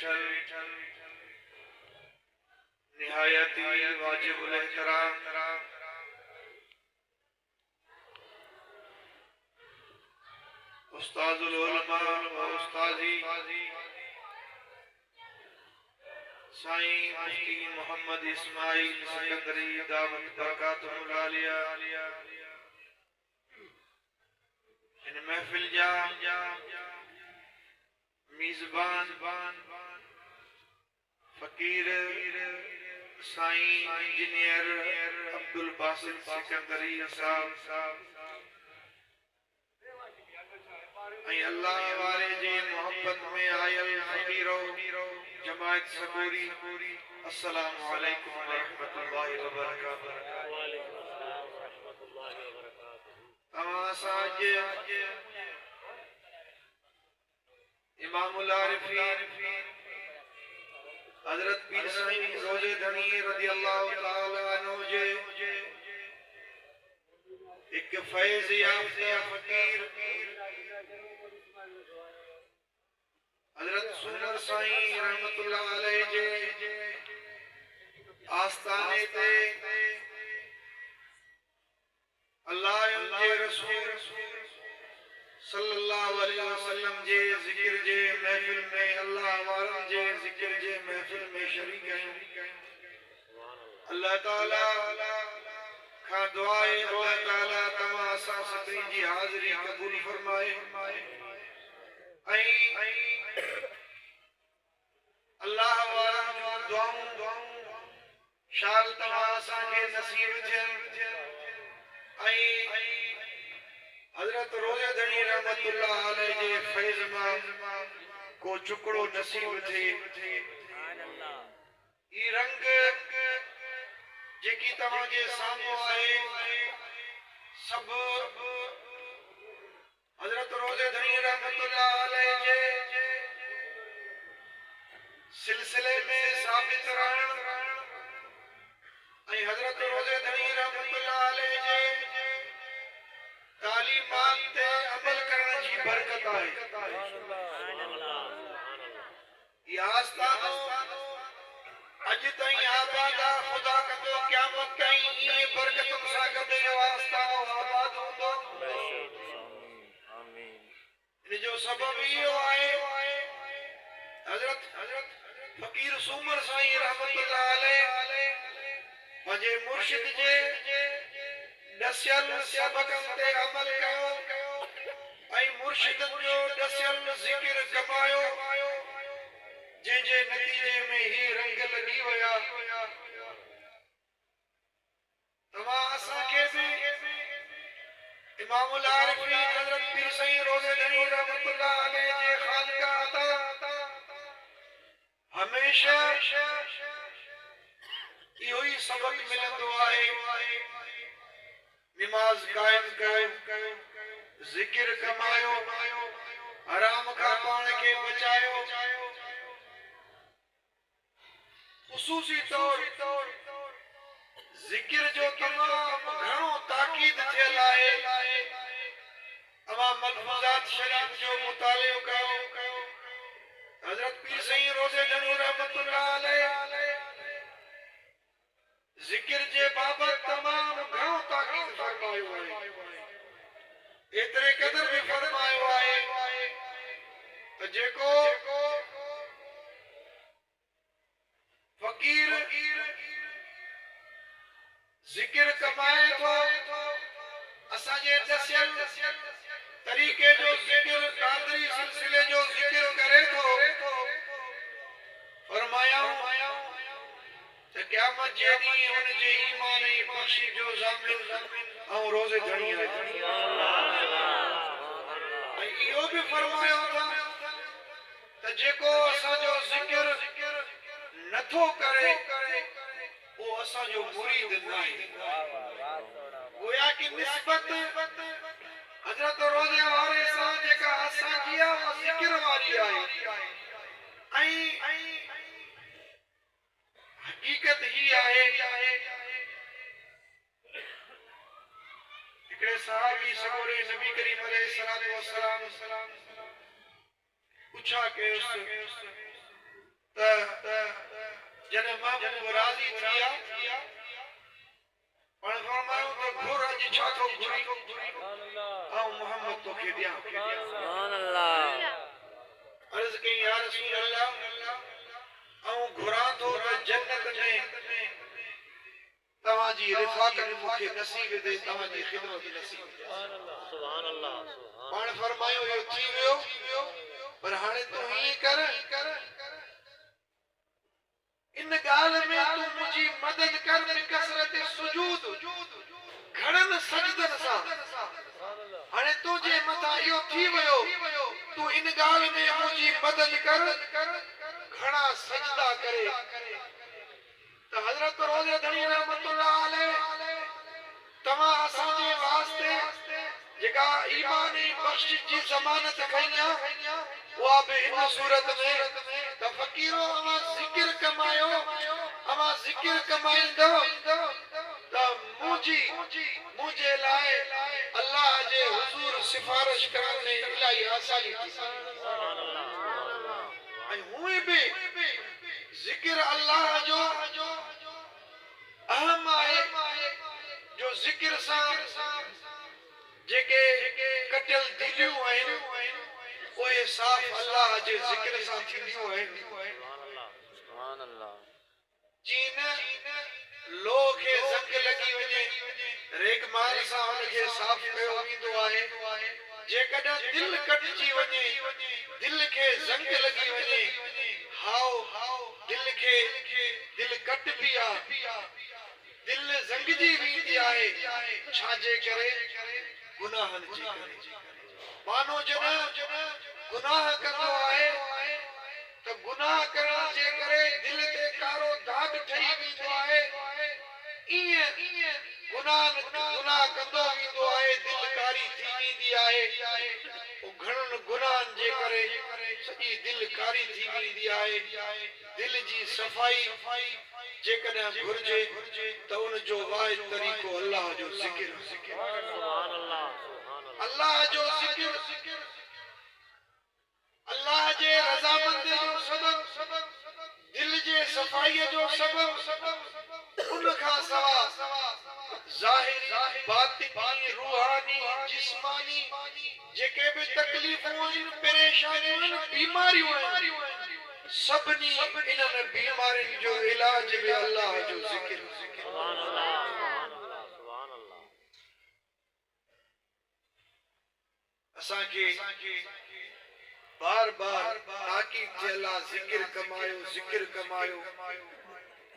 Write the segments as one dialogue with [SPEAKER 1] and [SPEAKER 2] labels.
[SPEAKER 1] वेठल निहायती वाजिबुल एहतराम उस्ताजुल उलमा व उस्ताजी साईं मुफ्ती मोहम्मद इस्माइल सिकंदरी दावत बरकातुहुल आलिया इन महफिल जा मेजबान फकीर साईं इंजीनियर अब्दुल बासित सिकंदरी साहब अल्लाह वाले जी मोहब्बत में आयल फकीरो जमात सबूरी अस्सलामु अलैकुम व रहमतुल्लाहि व बरकातुहू। इमामुल आरिफीन हजरत पीर साईं रोजे धनी रज़ियल्लाहु तआला अन्हु जे एक फैज़ याफ्ता फकीर हजरत सुमर साईं रहमतुल्लाह अलैह जे आस्ताने ते अल्लाह जे रसूल सल्लल्लाहु अलैहि वसल्लम जे जिक्र जे महफिल में अल्लाह वारन जे जिक्र जे महफिल में शरीक हैं। अल्लाह ताला खा दुआ है अल्लाह ताला तमा असा सभी जी हाजिरी कबूल फरमाए अल्लाह वारन जो दुआऊं शाल तमा असा के नसीब थियन हजरत रोजे धनी रहमतुल्लाह अलैह जे फैज़ मां को चुकड़ो नसीब थे। ई रंग जेकी तव्हां जे साम्हूं आहे सब हजरत रोजे धनी रहमतुल्लाह अलैह जे सिलसिले में साबित रहन हजरत रोजे धनी रहमतुल्लाह अलैह जे तालीमात ते अमल करण जी बरकत आहे। या आस्तानो अज ताईं आबाद आहे खुदा कंदो क़यामत ताईं इहे बरकतुनि सां गॾु इहो आस्तानो आबाद हूंदो। इन जो सबब इहो आहे हजरत फकीर सुमर साईं रहमतुल्लाह अलैह पंहिंजे मुर्शिद जे दसियल सबकन ते अमल कयो मुर्शिदन जो दसियल जिक्र कमायो जे नतीजे में ही रंग लगी वया। तमा असा के भी इमामुल आरिफीन हजरत पीर साईं रोजे धनी रहमतुल्लाह अलैह जे खानका अता हमेशा इहो ही सबक मिलंदो आहे। नमाज कायम कयो जिक्र कमायो हराम का पान के बचायो। खुसूसी तौर जिक्र जो तमाम घणो ताकीद थियल आहे। तमाम मलफूजात शरीफ जो मुतालियो कयो हजरत पीर साईं रोजे धनी रहमतुल्लाह अलैह जिक्र जे बाबत तमाम घणो ताकीद फरमायो आहे। एतरे कदर भी फरमायो आहे त जेको फकीर जिक्र कमाए थो असांजे दसियल तरीके जो जिक्र कादरी सिलसिले जो जिक्र करे थो फरमायाऊं त क़यामत जे ॾींहुं हुन जे ईमान ऐं बख़्शी जो ज़ामिन ऐं रोज़े धणी आहे। इहो भी फरमायो था त जेको असांजो जिक्र नथो करे वो असांजो मुरीद नाहे। गोया की निस्बत हजरत रोज़े वारे सां जेका असांजी आहे उहा जिक्र वारी आहे। हकीकत ही आहे हिकिड़े सहाबी सगोरे नबी करीम अलैहिस्सलातु वस्सलाम पुछा कयोसि जॾहिं महबूब राज़ी थिया पाण फरमायो त घुर अॼु छा थो घुरी ऐं मोहम्मद तोखे ॾियां अर्ज़ कई या रसूल अल्लाह ऐं घुरां थो त जन्नत में तव्हांजी रिफ़ाक़त मूंखे नसीब थिए तव्हांजी ख़िदमत नसीब थिए पाण फरमायो इहो थी वियो पर हाणे तूं हीअं कर इन ॻाल्हि में तूं मुंहिंजी मदद कर बिकसरत सुजूद घणनि सजदनि सां हाणे तुंहिंजे मथां इहो थी वियो तूं इन ॻाल्हि में मुंहिंजी मदद कर घणा सजदा करे त हज़रत रोज़े धणी रहमतुल्लाह अलैह तव्हां असांजे वास्ते जेका ईमान ऐं बख़्शिश जी ज़मानत खई आहे उहा बि इन सूरत में त फ़क़ीरो अवां ज़िक्र कमायो अवां ज़िक्र कमाईंदो त मुंहिंजे लाइ अल्लाह जे हुज़ूर सिफ़ारिश करण में इलाही आसानी थी ऐं हूअं बि ज़िक्र अल्लाह जो अहम आहे जो ज़िक्र सां जेके कटियल दिलियूं आहिनि उहे साफ़ अल्लाह जे ज़िक्र सां थींदियूं आहिनि जीअं लोह खे ज़ंग लॻी वञे रेगमाल सां हुनखे साफ़ कयो वेंदो आहे जेकॾहिं दिलि कटिजी वञे दिलि खे ज़ंग लॻी वञे हाओ दिलि खे दिलि कटिबी आहे दिलि ज़ंगजी वेंदी आहे छाजे करे गुनाहनि जे करे मानो जॾहिं गुनाह कंदो आहे त गुनाह करण जे करे दिलि ते कारो दाग ठही वेंदो आहे ईअं गुनाह कंदो वेंदो आहे दिलि कारी थी वेंदी आहे घणनि गुनाहनि जे करे सॼी दिलि कारी थी वेंदी आहे दिलि जी सफ़ाई जेकॾहिं घुर्जे त उन जो वाहिद तरीक़ो अल्लाह जो ज़िक्र अल्लाह जो ज़िक्र अल्लाह जे रज़ामंदी जो सबब दिल जे सफ़ाईअ जो सबब उन खां सवा ज़ाहिरी बातिनी रूहानी जिस्मानी जेके बि तकलीफ़ूं आहिनि परेशानियूं आहिनि बीमारियूं आहिनि सभिनी इन्हनि बीमारियुनि जो इलाज बि अल्लाह जो ज़िक्र असांखे बार बार ताकीद थियल आहे ज़िक्र कमायो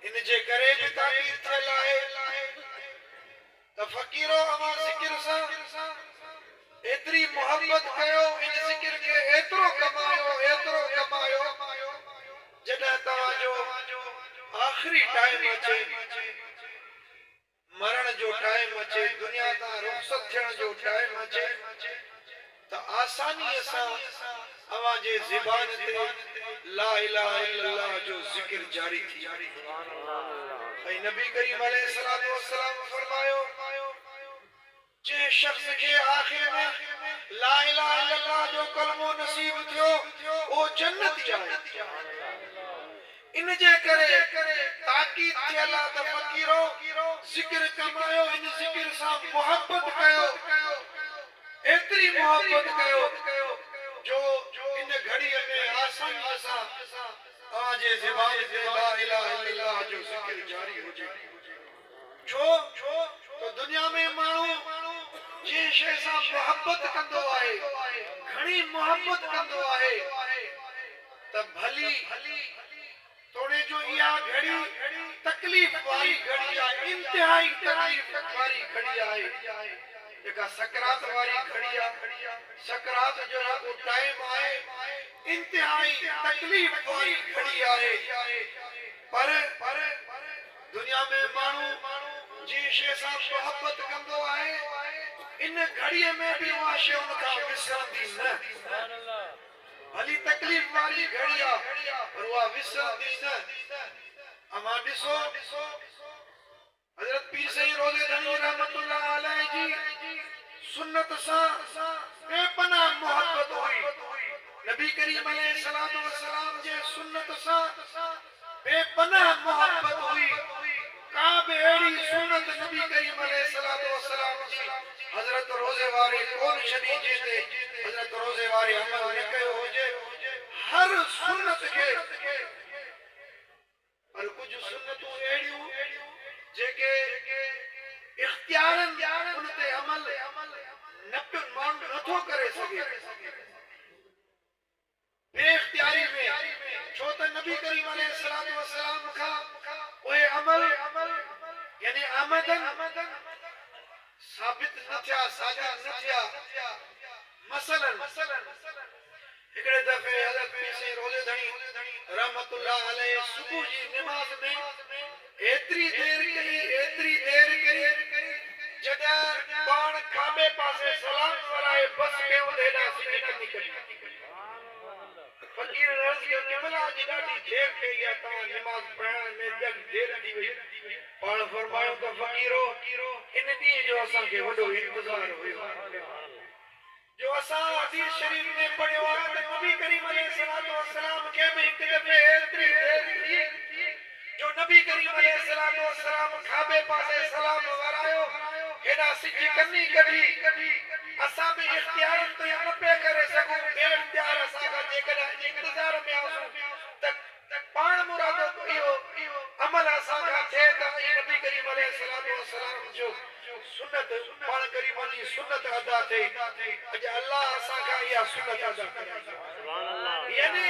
[SPEAKER 1] इन जे करे बि ताकीद थियल आहे त फ़क़ीरो अवां ज़िक्र सां एतिरी मोहब्बत कयो इन ज़िक्र खे एतिरो कमायो जॾहिं तव्हांजो आख़िरी टाइम अचे मरण जो टाइम अचे दुनिया तां रुख़सत थियण जो टाइम अचे त आसानीअ सां अवां जे ज़बान ते ला इलाहा इल्लल्लाह जो ज़िक्र जारी थी ऐं नबी करीम अलैहिस्सलातु वस्सलाम फरमायो जंहिं शख़्स खे आख़िर में ला इलाहा इल्लल्लाह जो कलमो नसीब थियो उहो जन्नती आहे इन जे करे ताकीद थियल आहे त फ़क़ीरो ज़िक्र कमायो इन ज़िक्र सां मोहब्बत कयो एतिरी मोहब्बत कयो जो इन घड़ीअ में आसानीअ सां तव्हांजे ज़बान ते ला इलाहा इल्लल्लाह जो ज़िक्र जारी हुजे छो त दुनिया में माण्हू जंहिं शइ सां मोहब्बत कंदो आहे घणी मोहब्बत कंदो आहे त भली तोड़े जो इहा घड़ी तकलीफ़ वारी घड़ी आहे इंतिहाई तकलीफ़ वारी घड़ी आहे जेका सकरात वारी घड़ी आहे सकरात जो को टाइम आहे इंतिहाई तकलीफ़ वारी घड़ी आहे पर दुनिया में माण्हू जंहिं शइ सां मोहब्बत कंदो आहे इन घड़ीअ में बि उहा शइ उन खां विसरंदी न भली तकलीफ़ वारी घड़ी आहे पर उहा विसरंदी न अमां ॾिसो हज़रत पीर साईं रोज़े धनी रहमतुल्लाह अलैह जी सुन्नत सां बेपनाह मोहब्बत हुई नबी करीम अलैहिस्सलातु वस्सलाम जे सुन्नत सां पना मोहब्बत हुई का बेड़ी सुन्नत नबी करीम अलैहिस्सलातु वस्सलाम जी हजरत रोजे वारे कोन शरी जेते हजरत रोजे वारे अमल न कयो हुजे हर सुन्नत के पर कुछ सुन्नतूं एड़ियूं जेके इख्तियारन उनते अमल न पियो माण्हू नथो करे सके बेइख्तियारी में छो त नबी करीम अलैहिस्सलातु वस्सलाम खां ओए अमल यानी आमदन साबित न थिया साजा न थिया मसलन हिकड़े दफे हज़रत पीर साईं रोज़े धणी रहमतुल्लाह अलैहि सुबह जी नमाज में एतरी देर कई जदा पाण खाबे पासे सलाम वराए बस के उधेड़ा सिज कनी करी फकीर अर्ज के केमला जी ॾाढी देर कई या तव्हां नमाज पढ़ण में ॾाढी देर थी वई पाण फरमायो त फकीरो इन ॾींहं जो असांखे वॾो इंतज़ार हुयो जो असां हदीस शरीफ में पढ़ियो आहे त नबी करीम अलैहिस्सलातु वस्सलाम खे बि हिकु दफ़े एतिरी देर थी जो नबी करीम अलैहिस्सलातु वस्सलाम खाबे पासे सलाम वरायो हेॾा सिज कनी कढी असां बि इख्तियार तो न पिया करे सघूं बेइख्तियार असां खां जेकॾहिं इंतज़ार में आसूं त पाण मुरादो इहो अमल असां खां थिए त नबी करीम अलैहिस्सलातु वस्सलाम जो सुन्नत पाण करीमन जी सुन्नत अदा थिए अॼु अल्लाह असां खां इहा सुन्नत अदा करे सुभान अल्लाह यानी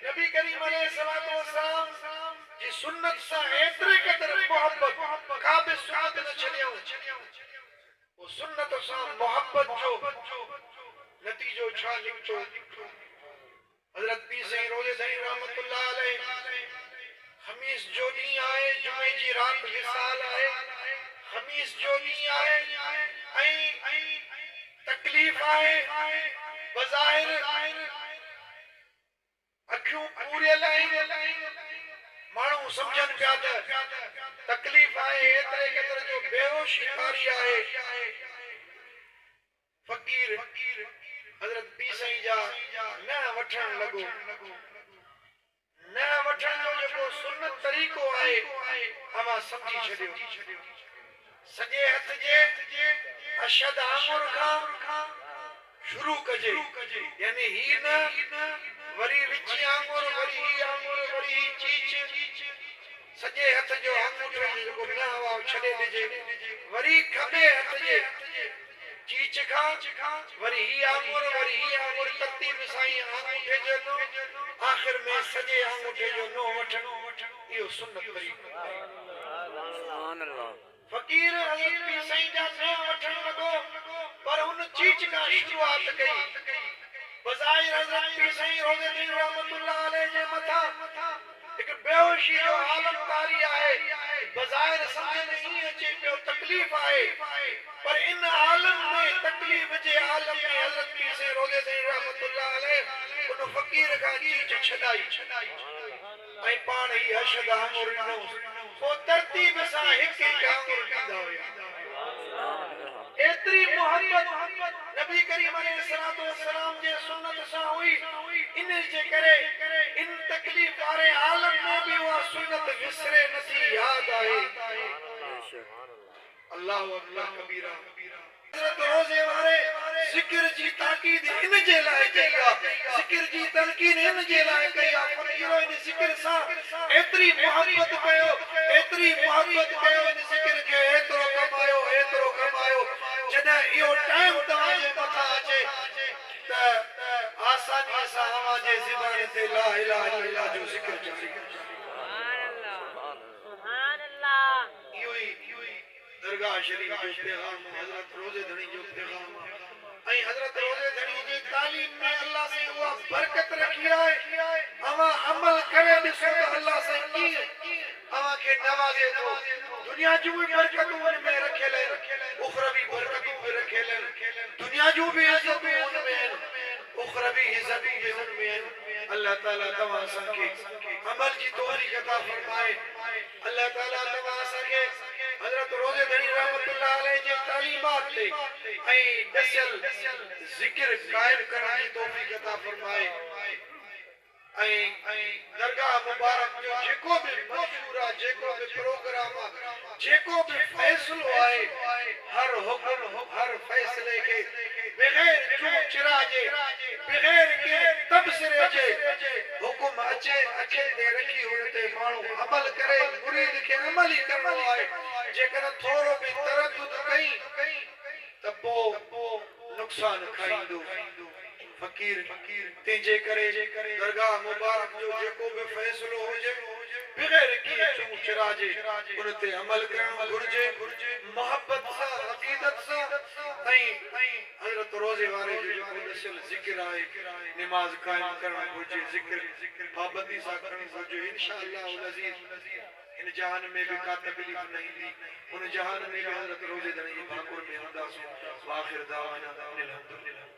[SPEAKER 1] नबी करीम अलैहिस्सलातु वस्सलाम जी सुन्नत सां एतिरे क़दर मोहब्बत का बि सुन्नत न छॾियऊं वो सुन्नत सां मोहब्बत जो नतीजो छा निकतो हजरत पीर साईं रोज़े धणी रहमतुल्लाह अलैहि खमीस जो ॾींहुं आहे जुमे जी राति विसाल आहे खमीस जो ॾींहुं आहे ऐं तकलीफ़ आहे बज़ाहिर अखियूं पूरियल आहिनि माण्हू सम्झनि पिया त तकलीफ़ आहे एतिरे क़दर जो बेहोशी कारी आहे फकीर हजरत पीर साईं जा न वठण लॻो न वठण जो जेको सुन्नत तरीक़ो आहे अवां सम्झी छॾियो सॼे हथ जे अशद आंगुर खां शुरू कजे यानी ही न वरी विची आंगुर वरी ही आंगुर वरी ही चीच सॼे हथ जो अंगूठे जेको मिलावा छॾे ॾिजे वरी खॿे हथ जे चीच खां वरी ही आंगुर तरतीब सां आंगूठे जो नो आख़िर में सॼे आंगूठे जो नो वठणो इहो सुन्नत तरीक़ो सुभान अल्लाह फकीर हज़रत पीर साईं जा न वठण लॻो पर हुन चीच खां शुरूआत कई बज़ाहिर हज़रत पीर साईं रोज़े धणी रहमतुल्लाह अलैहि जे मथां हिकु बेहोशी जो आलम कारी आहे बज़ाहिर सम्झ में ईअं अचे पियो तकलीफ़ आहे पर इन आलम में तकलीफ़ जे आलम में हज़रत पीर साईं रोज़े धणी रहमतुल्लाह अलैहि उन फकीर खां चीच छॾाई ऐं पाण ई अशद आंगुर ॾिनो पोइ तरतीब सां हिकु आंगुर ॾींदा हुया एतिरी मोहब्बत नबी करीम अलैहिस्सलातु वस्सलाम जे सुन्नत सां हुई इन जे करे इन तकलीफ़ वारे आलम में भी उहा सुन्नत विसरे नथी याद आहे अल्लाहु अकबर कबीरा हज़रत रोज़े वारे ज़िक्र जी ताकीद इन जे लाइ कई आहे ज़िक्र जी तलकीन इन जे लाइ कई आहे फकीरो इन ज़िक्र सां एतिरी मोहब्बत कयो इन ज़िक्र खे एतिरो कमायो जॾहिं इहो टाइम तव्हांजे मथां अचे त आसानीअ सां अव्हां जे ज़बान ते ला इलाहा इल्लल्लाह जो ज़िक्र जारी सुभान अल्लाह इहो ई दरगाह शरीफ जो पैगाम हज़रत रोज़े धणी जो पैगाम ऐं हज़रत रोज़े धणी जी तालीम में अल्लाह से उहा बरकत रखी आहे अव्हां अमल करे ॾिसो त अल्लाह से कीअं अव्हां खे नवाज़े थो दुनिया जूं भी बरकतूं उन में रखियल आहिनि उखरवी बरकतूं भी रखियल आहिनि दुनिया जूं भी इज़तूं उन में आहिनि उखरवी इज़तूं भी उन में आहिनि अल्लाह ताला तव्हां असांखे अमल जी तौफ़ीक़ अता फरमाए अल्लाह ताला तव्हां असांखे हज़रत रोज़े धणी रहमतुल्लाह अलैहि जे तालीमात ते ऐं दसियल ज़िक्र क़ाइम करण जी तौफ़ीक़ अता फरमाए ऐं दरगाह दरगाह मुबारक जो जेको भी मंशूरा जेको भी प्रोग्राम जेको भी फैसलो आए हर हुक्म हर फैसले के बगैर चूं चिराजे बगैर के तबसरे जे हुक्म अचे अखे दे रखी उनते माण्हू अमल करे मुरीद के अमल ही करणो आहे जेकर थोरो भी तरद्दुद कई त पो नुक़सान खाईंदो फकीर तेजे करे दरगाह मुबारक जो जेको भी फैसलो हुजे बगैर की चूं चिराजे उनते अमल करण घुर्जे मोहब्बत सा अकीदत सा हजरत रोजे वारे जो दसियल जिक्र आए नमाज कायम करण घुर्जे जिक्र पाबंदी सा करण घुर्जे इंशाअल्लाह अज़ीज इन जहान में भी का तकलीफ नहीं थी उन जहान में भी हजरत रोजे दनी भाकुर में हुंदा सो आखिर दावाना अल्हम्दुलिल्लाह।